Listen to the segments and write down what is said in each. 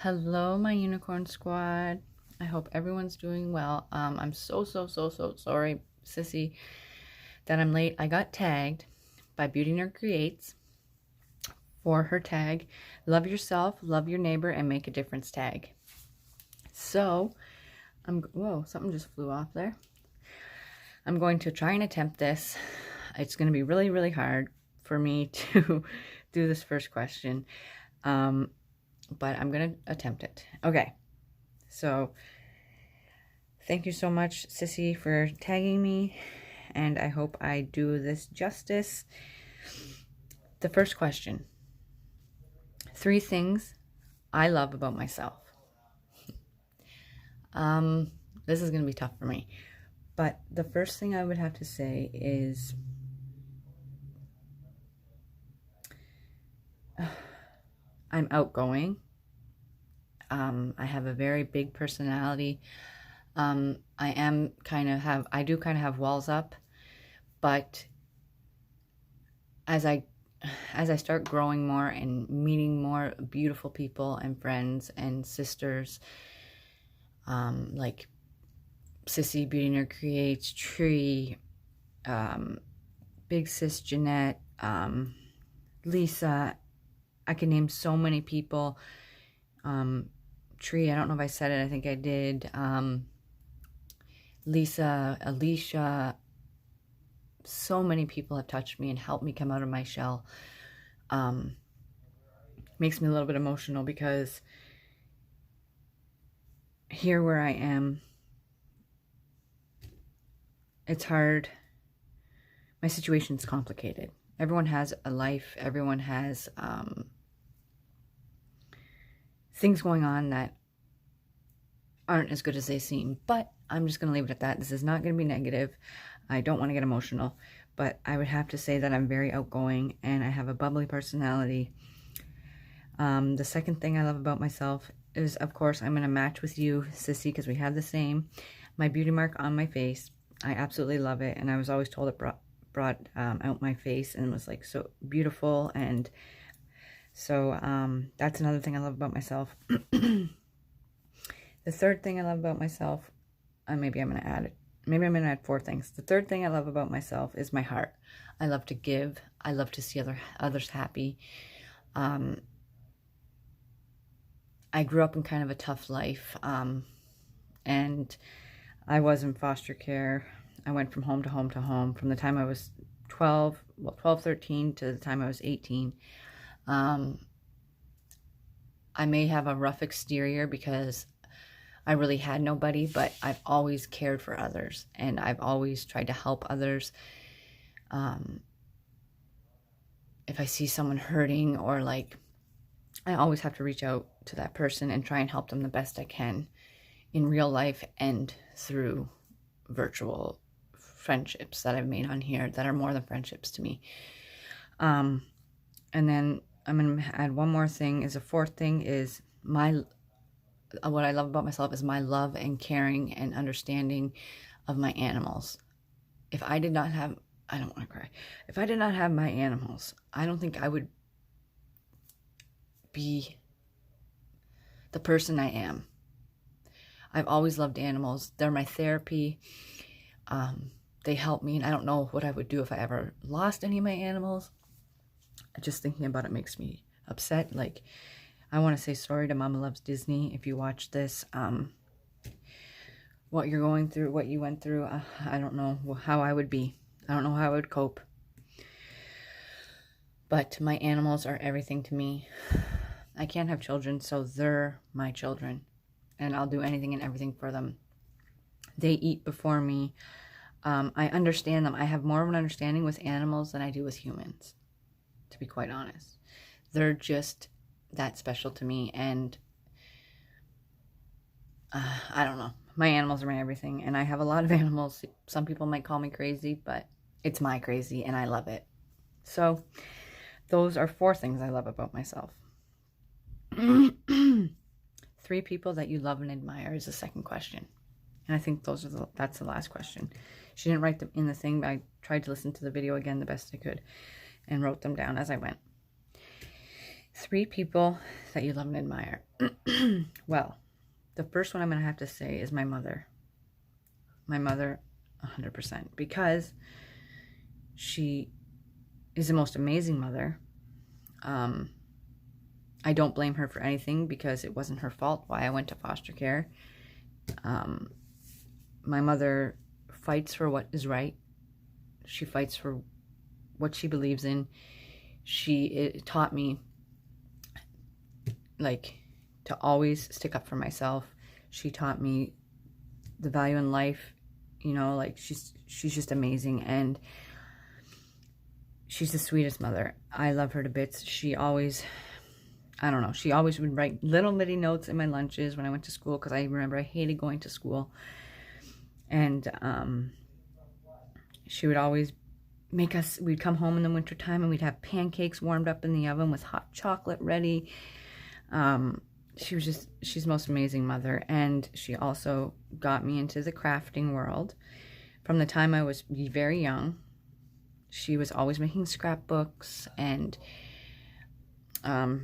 Hello, my unicorn squad. I hope everyone's doing well. I'm so sorry, sissy, that I'm late. I got tagged by Beauty Nerd Creates for her tag, Love Yourself, Love Your Neighbor, and Make a Difference tag. So, whoa, something just flew off there. I'm going to try and attempt this. It's going to be really hard for me to do this first question. But I'm going to attempt it. Okay, so thank you so much, Sissy, for tagging me, and I hope I do this justice. The first question: 3 things I love about myself. This is going to be tough for me, but the first thing I would have to say is I'm outgoing. I have a very big personality. I do kind of have walls up, but as I start growing more and meeting more beautiful people and friends and sisters, like Sissy, Beauty Nerd Creates, Tree, Big Sis Jeanette, Lisa, I can name so many people. Tree, I don't know if I said it, I think I did. Lisa, Alicia, so many people have touched me and helped me come out of my shell. Makes me a little bit emotional because here where I am, it's hard. My situation's complicated. Everyone has a life. Everyone has things going on that aren't as good as they seem. But I'm just going to leave it at that. This is not going to be negative. I don't want to get emotional. But I would have to say that I'm very outgoing and I have a bubbly personality. The second thing I love about myself is, of course, I'm going to match with you, Sissy, because we have the same. My beauty mark on my face. I absolutely love it. And I was always told it brought out my face and was like so beautiful. And so that's another thing I love about myself. The third thing I love about myself, maybe I'm going to add it. Maybe I'm going to add 4 things. The third thing I love about myself is my heart. I love to give. I love to see others happy. I grew up in kind of a tough life, and I was in foster care. I went from home to home to home from the time I was 12, 13 to the time I was 18. I may have a rough exterior because I really had nobody, but I've always cared for others and I've always tried to help others. If I see someone hurting or I always have to reach out to that person and try and help them the best I can in real life and through virtual friendships that I've made on here that are more than friendships to me. And then I'm going to add one more thing. Is a 4th thing is what I love about myself is my love and caring and understanding of my animals. If I did not have, I don't want to cry. If I did not have my animals, I don't think I would be the person I am. I've always loved animals. They're my therapy. They help me, and I don't know what I would do if I ever lost any of my animals. Just thinking about it makes me upset. I want to say sorry to Mama Loves Disney if you watch this. What you're going through, what you went through, I don't know how I would be. I don't know how I would cope. But my animals are everything to me. I can't have children, so they're my children. And I'll do anything and everything for them. They eat before me. I understand them. I have more of an understanding with animals than I do with humans, to be quite honest. They're just that special to me, and I don't know. My animals are my everything, and I have a lot of animals. Some people might call me crazy, but it's my crazy, and I love it. So those are 4 things I love about myself. 3 people that you love and admire is the second question. And I think that's the last question. She didn't write them in the thing, but I tried to listen to the video again the best I could and wrote them down as I went. 3 people that you love and admire. Well, the first one I'm going to have to say is my mother. My mother, 100%. Because she is the most amazing mother. I don't blame her for anything because it wasn't her fault why I went to foster care. My mother fights for what is right. She fights for what she believes in. It taught me, like, to always stick up for myself. She taught me the value in life. You know, like, she's just amazing, and she's the sweetest mother. I love her to bits. She always, I don't know, she always would write little bitty notes in my lunches when I went to school, because I remember I hated going to school. And she would always make us, we'd come home in the wintertime and we'd have pancakes warmed up in the oven with hot chocolate ready. She's the most amazing mother. And she also got me into the crafting world. From the time I was very young, she was always making scrapbooks, and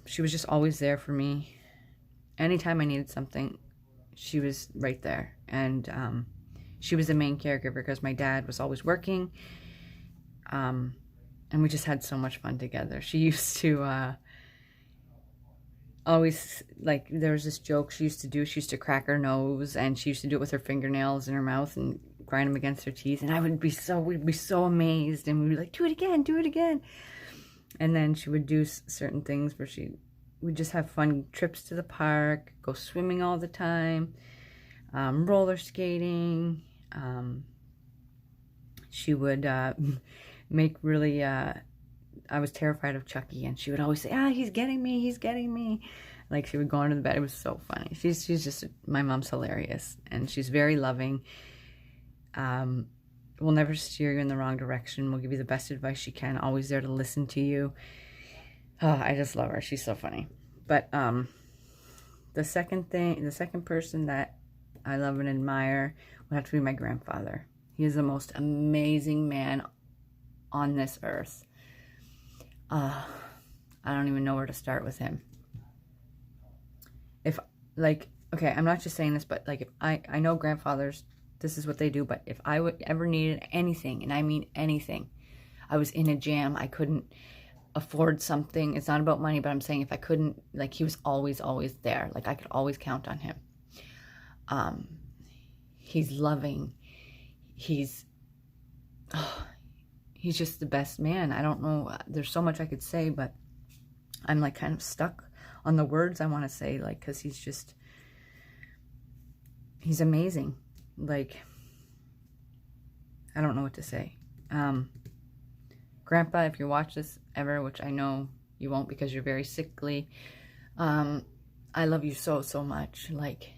she was just always there for me. Anytime I needed something, she was right there. And she was the main caregiver because my dad was always working. And we just had so much fun together. She used to always, like, there was this joke she used to do. She used to crack her nose, and she used to do it with her fingernails in her mouth and grind them against her teeth. And we'd be so amazed, and we'd be like, do it again, do it again. And then she would do certain things where we'd just have fun trips to the park, go swimming all the time, roller skating. She would make really, I was terrified of Chucky, and she would always say, he's getting me, he's getting me. Like, she would go under the bed. It was so funny. She's just, my mom's hilarious, and she's very loving. Will never steer you in the wrong direction. Will give you the best advice she can. Always there to listen to you. Oh, I just love her. She's so funny. But the second person that I love and admire would have to be my grandfather. He is the most amazing man on this earth. I don't even know where to start with him. Okay, I'm not just saying this, but like, if I know grandfathers, this is what they do, but if I would ever needed anything, and I mean anything, I was in a jam, I couldn't afford something, it's not about money, but I'm saying if I couldn't, like, he was always there. Like, I could always count on him. He's loving. He's just the best man. I don't know, there's so much I could say, but I'm like kind of stuck on the words I want to say, like, because he's amazing. Like, I don't know what to say. Grandpa, if you watch this ever, which I know you won't because you're very sickly, I love you so much. Like,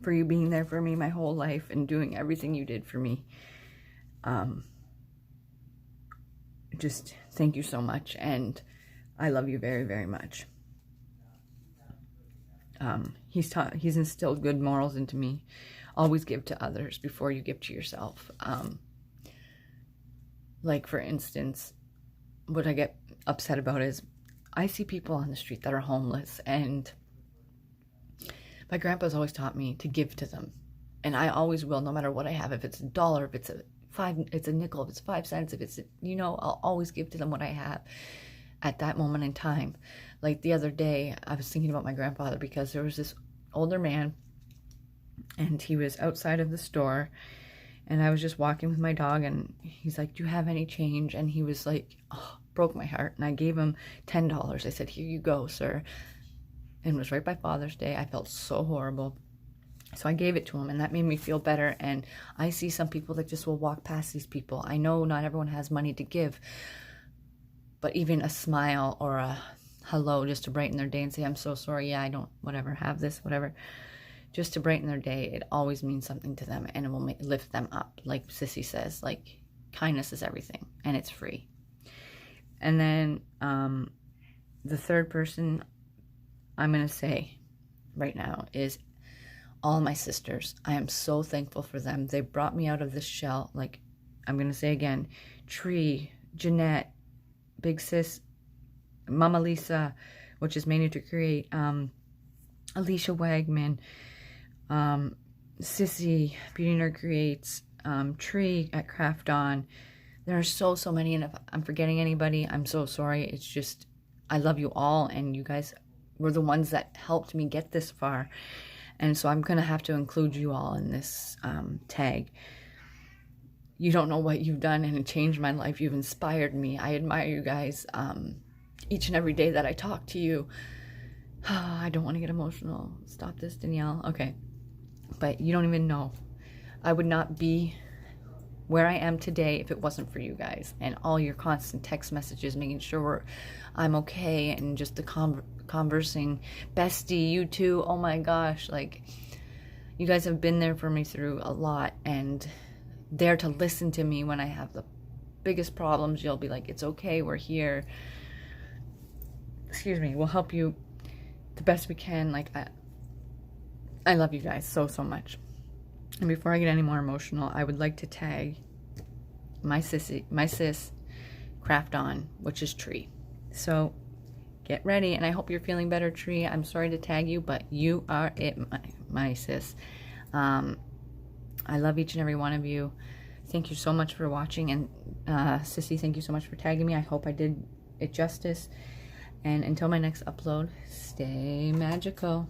for you being there for me my whole life and doing everything you did for me. Just thank you so much, and I love you very much. He's instilled good morals into me. Always give to others before you give to yourself. Like, for instance, what I get upset about is I see people on the street that are homeless, and my grandpa's always taught me to give to them. And I always will, no matter what I have. If it's $1, if it's it's a nickel, if it's 5 cents, if it's, I'll always give to them what I have at that moment in time. Like, the other day, I was thinking about my grandfather because there was this older man, and he was outside of the store, and I was just walking with my dog, and he's like, do you have any change? And he was like, broke my heart. And I gave him $10. I said, here you go, sir. And it was right by Father's Day. I felt so horrible. So I gave it to him, and that made me feel better. And I see some people that just will walk past these people. I know not everyone has money to give, but even a smile or a hello just to brighten their day and say, I'm so sorry, I don't, whatever, have this, whatever. Just to brighten their day, it always means something to them, and it will lift them up. Like Sissy says, like, kindness is everything, and it's free. And then the third person I'm going to say right now is all my sisters. I am so thankful for them. They brought me out of this shell. Like, I'm going to say again, Tree, Jeanette, Big Sis, Mama Lisa, which is Mania to Create, Alicia Wagman, Sissy, Beauty Nerd Creates, Tree at Craft On. There are so many, and if I'm forgetting anybody, I'm so sorry. It's just, I love you all, and you guys were the ones that helped me get this far. And so I'm going to have to include you all in this tag. You don't know what you've done, and it changed my life. You've inspired me. I admire you guys each and every day that I talk to you. I don't want to get emotional. Stop this, Danielle. Okay. But you don't even know. I would not be where I am today if it wasn't for you guys and all your constant text messages, making sure I'm okay, and just the conversing. Bestie, you too. Oh my gosh. Like, you guys have been there for me through a lot, and there to listen to me when I have the biggest problems. You'll be like, it's okay, we're here. Excuse me, we'll help you the best we can. Like, I love you guys so much. And before I get any more emotional, I would like to tag my sis, Craft On, which is Tree. So get ready, and I hope you're feeling better, Tree. I'm sorry to tag you, but you are it, my sis. I love each and every one of you. Thank you so much for watching, and Sissy, thank you so much for tagging me. I hope I did it justice. And until my next upload, stay magical.